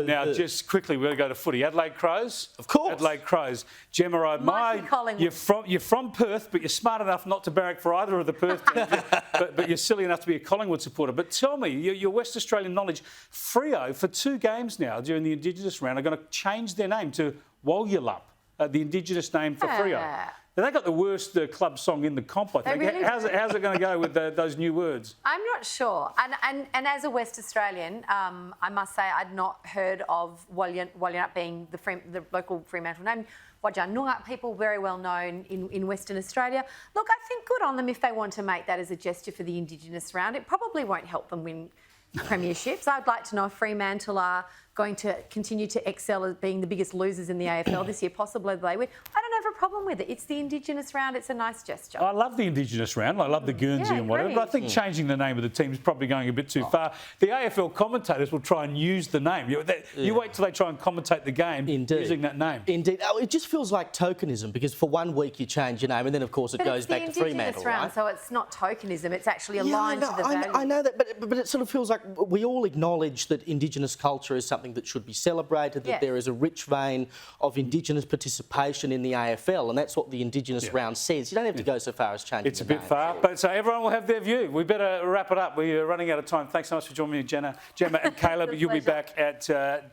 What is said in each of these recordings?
Now, just quickly, we're going to go to footy. Adelaide Crows. Of course. Adelaide Crows. Gemma, I admire you're from Perth, but you're smart enough not to barrack for either of the Perth teams. but you're silly enough to be a Collingwood supporter. But tell me, your West Australian knowledge, Freo, for 2 games now during the Indigenous round, are going to change their name to Walyalup, the Indigenous name for Freo. Now, they got the worst club song in the comp, I think. Really how's it going to go with those new words? I'm not sure. And as a West Australian, I must say I'd not heard of Walyalup being the local Fremantle name. Wajanoonga, people very well known in Western Australia. Look, I think good on them if they want to make that as a gesture for the Indigenous round. It probably won't help them win premierships. I'd like to know if Fremantle are going to continue to excel as being the biggest losers in the AFL this year. Possibly they would. I don't have a problem with it. It's the Indigenous round. It's a nice gesture. I love the Indigenous round. I love the Guernsey and whatever. But I think changing the name of the team is probably going a bit too far. The AFL commentators will try and use the name. You wait till they try and commentate the game using that name. Indeed. Oh, it just feels like tokenism because for 1 week you change your name and then, of course, it goes back to Fremantle, round, right? So it's not tokenism. It's actually aligned to the values. I know that, but it sort of feels like we all acknowledge that Indigenous culture is something that should be celebrated, that there is a rich vein of Indigenous participation in the AFL, and that's what the Indigenous round says. You don't have to go so far as changing It's a bit far, but so everyone will have their view. We better wrap it up. We're running out of time. Thanks so much for joining me, Gemma and Caleb. You'll be back at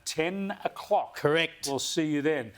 10 o'clock. Correct. We'll see you then.